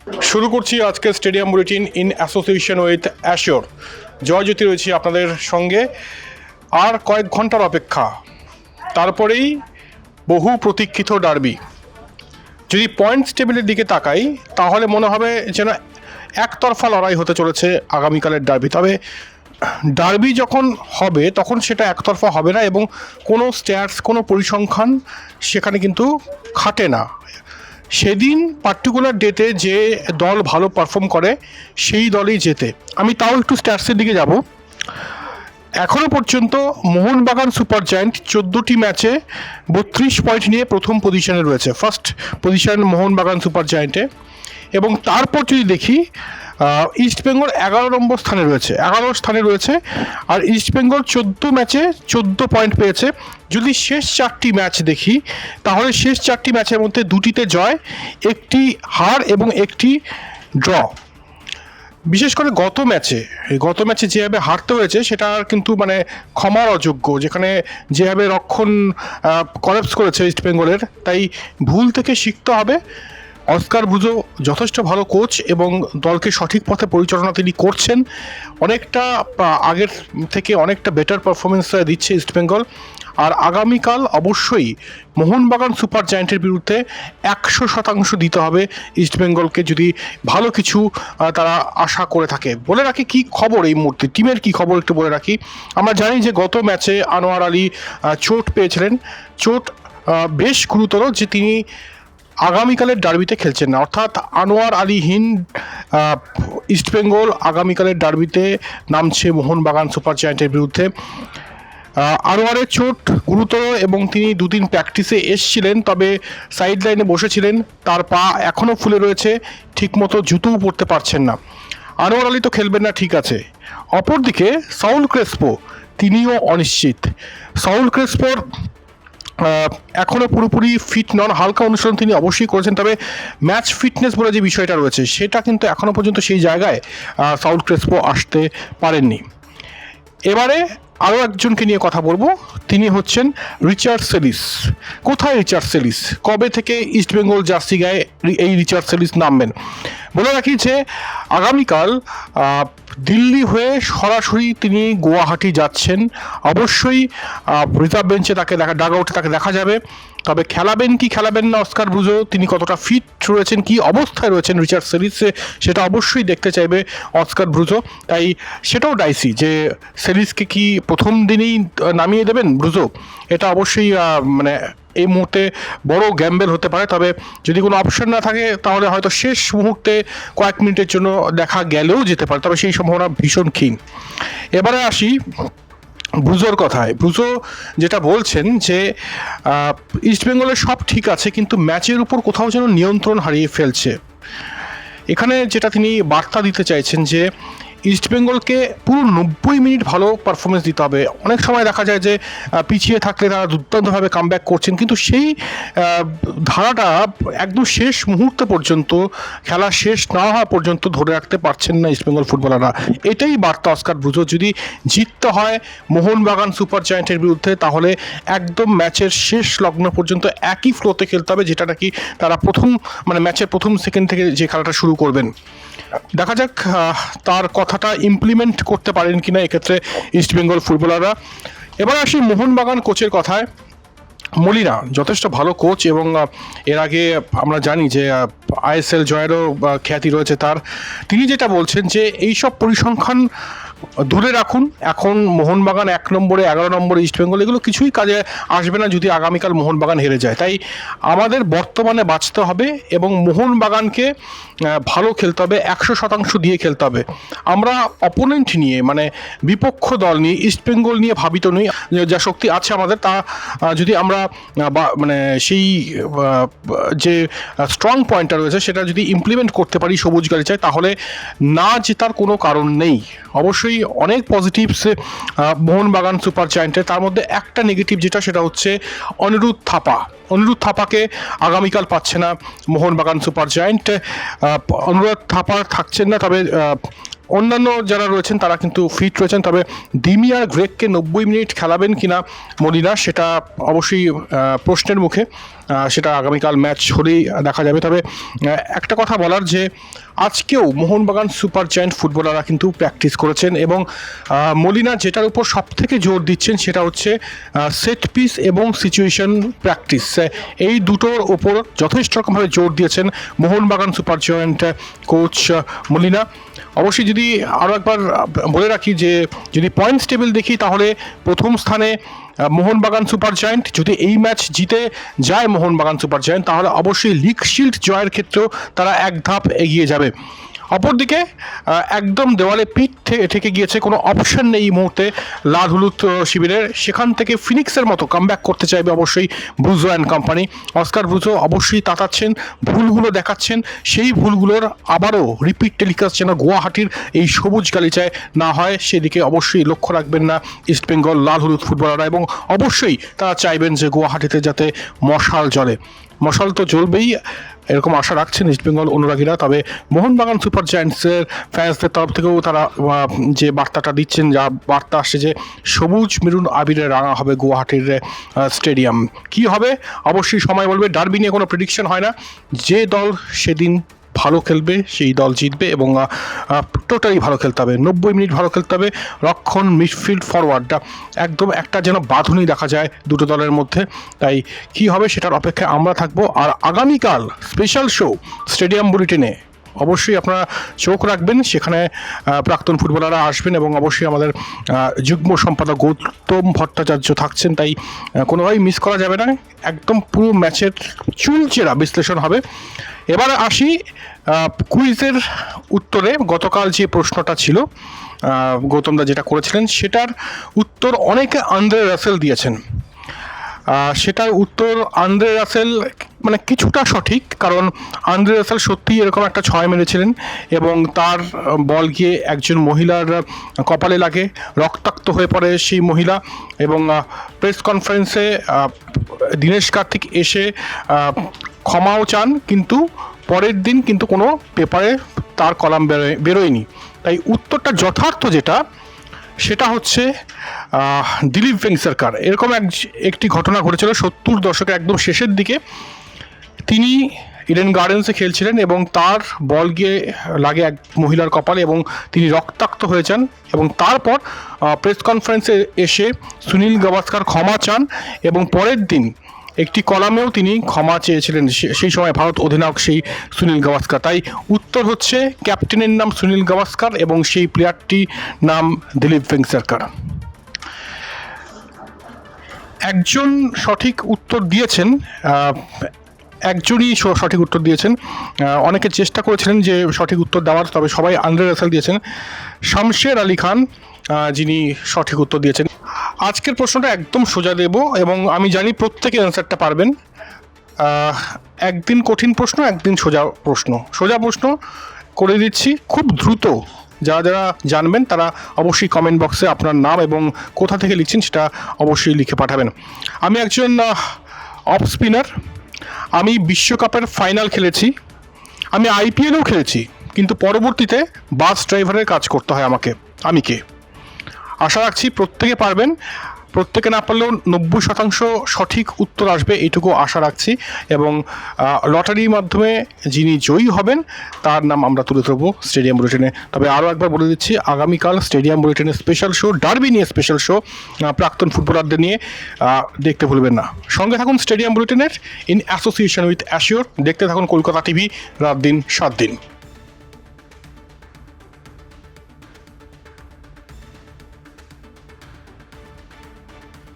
শুরু করছি আজকের stadium bulletin in association with assure. Joyjyoti রয়েছি আপনাদের সঙ্গে। আর কয়েক ঘন্টার অপেক্ষা, তারপরেই বহু প্রতীক্ষিত ডার্বি। যদি পয়েন্টস টেবিলের দিকে তাকাই তাহলে মনে হবে যেন একতরফা লড়াই হতে চলেছে আগামীকালের ডার্বি। তবে ডার্বি যখন হবে তখন সেটা একতরফা হবে না, এবং কোনো স্ট্যাটস, কোনো পরিসংখ্যান সেখানে কিন্তু খাটে না। সেদিন পার্টিকুলার ডেতে যে দল ভালো পারফর্ম করে সেই দলই জেতে। আমি তাও একটু স্ট্যাটসের দিকে যাব। এখনও পর্যন্ত মোহনবাগান সুপার জায়ান্ট 14টি ম্যাচে 32 পয়েন্ট নিয়ে প্রথম পজিশনে রয়েছে, ফার্স্ট পজিশন মোহনবাগান সুপার জায়ান্টে। এবং তারপর যদি দেখি ইস্টবেঙ্গল 11 নম্বর স্থানে রয়েছে, 11 স্থানে রয়েছে। আর ইস্টবেঙ্গল 14 ম্যাচে 14 পয়েন্ট পেয়েছে। যদি শেষ 4টি ম্যাচ দেখি তাহলে শেষ 4টি ম্যাচের মধ্যে 2টিতে জয়, একটি হার এবং একটি ড্র। বিশেষ করে গত ম্যাচে যেভাবে হারতে হয়েছে সেটা কিন্তু মানে ক্ষমার অযোগ্য, যেখানে যেভাবে রক্ষণ কলাপস করেছে ইস্টবেঙ্গলের। তাই ভুল থেকে শিখতে হবে। অস্কার ব্রুজো যথেষ্ট ভালো কোচ এবং দলকে সঠিক পথে পরিচালনা তিনি করছেন। অনেকটা আগের থেকে অনেকটা বেটার পারফরমেন্স দিচ্ছে ইস্টবেঙ্গল। আর আগামীকাল অবশ্যই মোহনবাগান সুপার জায়ান্টের বিরুদ্ধে 100% দিতে হবে ইস্টবেঙ্গলকে, যদি ভালো কিছু তারা আশা করে থাকে। বলে রাখি কি খবর এই মুহূর্তে, টিমের কি খবর একটু বলে রাখি। আমরা জানি যে গত ম্যাচে আনোয়ার আলী চোট পেয়েছিলেন। চোট বেশ গুরুতর, যে তিনি আগামীকালের ডার্বিতে খেলছেন না। অর্থাৎ আনোয়ার আলীহীন ইস্টবেঙ্গল আগামীকালের ডার্বিতে নামছে মোহনবাগান সুপার জায়ান্টের বিরুদ্ধে। আনোয়ারের চোট গুরুতর এবং তিনি দুদিন প্র্যাকটিসে এসছিলেন, তবে সাইড লাইনে বসেছিলেন। তার পা এখনও ফুলে রয়েছে, ঠিকমতো জুতোও পরতে পারছেন না। আনোয়ার আলী তো খেলবেন না, ঠিক আছে। অপরদিকে সাউল ক্রেসপো তিনিও অনিশ্চিত। সাউল ক্রেসপোর এখনও পুরোপুরি ফিট নন, হালকা অনুশীলন তিনি অবশ্যই করেছেন, তবে ম্যাচ ফিটনেস বলে যে বিষয়টা রয়েছে সেটা কিন্তু এখনও পর্যন্ত সেই জায়গায় সাউল ক্রেসপো আসতে পারেননি। এবারে আরও একজনকে নিয়ে কথা বলবো, তিনি হচ্ছেন রিচার্ড সেলিস। কোথায় রিচার্ড সেলিস? কবে থেকে ইস্টবেঙ্গল জার্সি গায়ে এই রিচার্ড সেলিস নামবেন? বলে রাখি যে আগামীকাল দিল্লি হয়ে সরাসরি তিনি গুয়াহাটি যাচ্ছেন। অবশ্যই রিজার্ভ বেঞ্চে তাকে ডাগ আউটে তাকে দেখা যাবে। তবে খেলাবেন কি খেলাবেন না অস্কার ব্রুজো, তিনি কতটা ফিট রয়েছেন, কি অবস্থায় রয়েছেন রিচার্ড সেলিস, সেটা অবশ্যই দেখতে চাইবে অস্কার ব্রুজো। তাই সেটাও ডাইসি যে সেলিসকে কি প্রথম দিনেই নামিয়ে দেবেন ব্রুজো। এটা অবশ্যই মানে এই মুহূর্তে বড় গ্যাম্বেল হতে পারে। তবে যদি কোনো অপশন না থাকে তাহলে হয়তো শেষ মুহূর্তে কয়েক মিনিটের জন্য দেখা গেলেও যেতে পারে, তবে সেই সম্ভাবনা ভীষণ ক্ষীণ। এবারে আসি ব্রুজোর কথায়। ব্রুজো যেটা বলছেন যে ইস্টবেঙ্গলের সব ঠিক আছে, কিন্তু ম্যাচের উপর কোথাও যেন নিয়ন্ত্রণ হারিয়ে ফেলছে। এখানে যেটা তিনি বার্তা দিতে চাইছেন যে ইস্টবেঙ্গলকে পুরো 90 মিনিট ভালো পারফরমেন্স দিতে হবে। অনেক সময় দেখা যায় যে পিছিয়ে থাকলে তারা দুর্দান্তভাবে কামব্যাক করছেন, কিন্তু সেই ধারাটা একদম শেষ মুহূর্ত পর্যন্ত, খেলা শেষ না হওয়া পর্যন্ত ধরে রাখতে পারছেন না ইস্টবেঙ্গল ফুটবলাররা। এটাই বার্তা অস্কার ব্রুজো। যদি জিততে হয় মোহনবাগান সুপার জায়ান্টের বিরুদ্ধে তাহলে একদম ম্যাচের শেষ লগ্ন পর্যন্ত একই ফ্লোতে খেলতে হবে, যেটা নাকি তারা ম্যাচের প্রথম সেকেন্ড থেকে যে খেলাটা শুরু করবেন। দেখা যাক তার কথাটা ইমপ্লিমেন্ট করতে পারেন কিনা এক্ষেত্রে ইস্টবেঙ্গল ফুটবলাররা। এবার আসি মোহনবাগান কোচের কথায়। মলিনা যথেষ্ট ভালো কোচ, এবং এর আগে আমরা জানি যে আইএসএল জয়েরও খ্যাতি রয়েছে তার। তিনি যেটা বলছেন যে এইসব পরিসংখ্যান দূরে রাখুন, এখন মোহনবাগান 1 নম্বরে, 11 নম্বরে ইস্টবেঙ্গল, এগুলো কিছুই কাজে আসবে না যদি আগামীকাল মোহনবাগান হেরে যায়। তাই আমাদের বর্তমানে বাঁচতে হবে এবং মোহনবাগানকে ভালো খেলতে হবে, 100% দিয়ে খেলতে হবে। আমরা অপোনেন্ট নিয়ে, মানে বিপক্ষ দল নিয়ে, ইস্টবেঙ্গল নিয়ে ভাবিত নই। যা শক্তি আছে আমাদের তা যদি আমরা সেই যে স্ট্রং পয়েন্টটা রয়েছে সেটা যদি ইমপ্লিমেন্ট করতে পারি সবুজ গালিচায়, তাহলে না জেতার কোনো কারণ নেই। অবশ্যই অনেক পজিটিভস মোহনবাগান সুপার জায়ান্টের, তার মধ্যে একটা নেগেটিভ যেটা, সেটা হচ্ছে অনিরুদ্ধ থাপাকে আগামীকাল পাচ্ছে না মোহনবাগান সুপার জায়ান্ট। অনুরাগ থাপা থাকছেন না, তবে অন্যান্য যারা রয়েছেন তারা কিন্তু ফিট রয়েছেন, তবে ডিমিয়ার গ্রেগকে 90 মিনিট খেলাবেন কিনা মলিনা সেটা অবশ্যই প্রশ্নের মুখে। সেটা আগামীকাল ম্যাচ হলেই দেখা যাবে। তবে একটা কথা বলার যে আজকেও মোহনবাগান সুপার জায়ান্ট ফুটবলাররা কিন্তু প্র্যাকটিস করেছেন এবং মলিনা যেটার উপর সবথেকে জোর দিচ্ছেন সেটা হচ্ছে সেট পিস এবং সিচুয়েশন প্র্যাকটিস। এই দুটোর ওপর যথেষ্ট রকমভাবে জোর দিয়েছেন Mohun Bagan super giant coach Malina. অবশ্যই যদি আরও একবার বলে রাখি যে যদি পয়েন্টস টেবিল দেখি তাহলে প্রথম স্থানে মোহনবাগান সুপার জায়ান্ট। যদি এই ম্যাচ জিতে যায় মোহনবাগান সুপার জায়ান্ট তাহলে অবশ্যই লিগ শিল্ড জয়ের ক্ষেত্রেও তারা এক ধাপ এগিয়ে যাবে। অপরদিকে একদম দেওয়ালে পিঠ ঠেকে গিয়েছে, কোনো অপশন নেই এই মুহূর্তে লাল হলুদ শিবিরের। সেখান থেকে ফিনিক্সের মতো কামব্যাক করতে চাইবে অবশ্যই Bruzon and company. Oscar Bruzon অবশ্যই তাতাচ্ছেন, ভুলগুলো দেখাচ্ছেন, সেই ভুলগুলোর আবারও রিপিট টেলিকাস্ট যেন গুয়াহাটির এই সবুজ গালিচায় না হয় সেদিকে অবশ্যই লক্ষ্য রাখবেন না ইস্টবেঙ্গল লাল হলুদ ফুটবলাররা, এবং অবশ্যই তারা চাইবেন যে গুয়াহাটিতে যাতে মশাল জ্বলে। মশাল তো জ্বলবেই, এরকম আশা রাখছেন ইস্টবেঙ্গল অনুরাগীরা। তবে মোহনবাগান সুপার জায়ান্টসের ফ্যান্সদের তরফ থেকেও তারা যে বার্তাটা দিচ্ছেন, যা বার্তা আসছে যে সবুজ মেরুন আবিরে রাঙা হবে গুয়াহাটির স্টেডিয়াম। কি হবে অবশ্যই সময় বলবে। ডার্বি নিয়ে কোনো প্রেডিকশন হয় না, যে দল সেদিন ভালো খেলবে সেই দল জিতবে এবং টোটালি ভালো খেলতে হবে, 90 মিনিট ভালো খেলতে হবে। রক্ষণ, মিডফিল্ড, ফরওয়ার্ডটা একদম একটা যেন বাঁধুনি দেখা যায় দুটো দলের মধ্যে। তাই কি হবে সেটার অপেক্ষায় আমরা থাকবো। আর আগামীকাল স্পেশাল শো স্টেডিয়াম বুলেটিনে অবশ্যই আপনারা চোখ রাখবেন, সেখানে প্রাক্তন ফুটবলাররা আসবেন এবং অবশ্যই আমাদের যুগ্ম সম্পাদক গৌতম ভট্টাচার্য থাকছেন। তাই কোনোভাবেই মিস করা যাবে না, একদম পুরো ম্যাচের চুলচেরা বিশ্লেষণ হবে। এবার আসি কুইজের উত্তরে। গতকাল যে প্রশ্নটা ছিল গৌতমদা যেটা করেছিলেন সেটার উত্তর অনেকে আন্দ্রে রাসেল দিয়েছেন। সেটার উত্তর আন্দ্রে রাসেল মানে কিছুটা সঠিক, কারণ আন্দ্রে রাসেল সত্যিই এরকম একটা ছয় মেরেছিলেন এবং তার বল গিয়ে একজন মহিলার কপালে লাগে, রক্তাক্ত হয়ে পড়ে সেই মহিলা। এবং প্রেস কনফারেন্সে দীনেশ কার্তিক এসে ক্ষমাও চান, কিন্তু পরের দিন কিন্তু কোনো পেপারে তার কলাম বেরোয়নি। তাই উত্তরটা যথার্থ যেটা সেটা হচ্ছে দিলীপ ভেঙ্গসরকার। এরকম একটি ঘটনা ঘটেছিল 70 দশকের একদম শেষের দিকে। তিনি ইডেন গার্ডেন্সে খেলছিলেন এবং তার বল গিয়ে লাগে এক মহিলার কপালে এবং তিনি রক্তাক্ত হয়ে যান। এবং তারপর প্রেস কনফারেন্সে এসে সুনীল গাভাস্কার ক্ষমা চান এবং পরের দিন একটি কলামেও তিনি ক্ষমা চেয়েছিলেন, সেই সময় ভারত অধিনায়ক সেই সুনীল গাভাস্কার। তাই উত্তর হচ্ছে ক্যাপ্টেনের নাম সুনীল গাভাস্কার এবং সেই প্লেয়ারটির নাম দিলীপ ভেঙ্গসরকার। একজন সঠিক উত্তর দিয়েছেন, একজনই সঠিক উত্তর দিয়েছেন। অনেকে চেষ্টা করেছিলেন যে সঠিক উত্তর দেওয়ার, তবে সবাই আন্দ্রে রাসেল দিয়েছেন। শামশের আলী খান যিনি সঠিক উত্তর দিয়েছেন। আজকের প্রশ্নটা একদম সোজা দেব এবং আমি জানি প্রত্যেকে অ্যান্সারটা পারবেন। একদিন কঠিন প্রশ্ন, একদিন সোজা প্রশ্ন করে দিচ্ছি খুব দ্রুত। যারা যারা জানবেন তারা অবশ্যই কমেন্ট বক্সে আপনার নাম এবং কোথা থেকে লিখছেন সেটা অবশ্যই লিখে পাঠাবেন। আমি একজন অফ স্পিনার, আমি বিশ্বকাপের ফাইনাল খেলেছি, আমি আইপিএলেও খেলেছি, কিন্তু পরবর্তীতে বাস ড্রাইভারের কাজ করতে হয় আমাকে। আমি কে? আশা রাখছি প্রত্যেকে পারবেন, প্রত্যেকে না পারলেও 90% সঠিক উত্তর আসবে এইটুকু আশা রাখছি। এবং লটারির মাধ্যমে যিনি জয়ী হবেন তার নাম আমরা তুলে ধরবো স্টেডিয়াম বুলেটিনে। তবে আরও একবার বলে দিচ্ছি, আগামীকাল স্টেডিয়াম বুলেটিনে স্পেশাল শো, ডার্বি নিয়ে স্পেশাল শো, প্রাক্তন ফুটবলারদের নিয়ে, দেখতে ভুলবেন না। সঙ্গে থাকুন স্টেডিয়াম বুলেটিনের ইন অ্যাসোসিয়েশন উইথ অ্যাশিওর। দেখতে থাকুন কলকাতা টিভি, রাত দিন 7 দিন।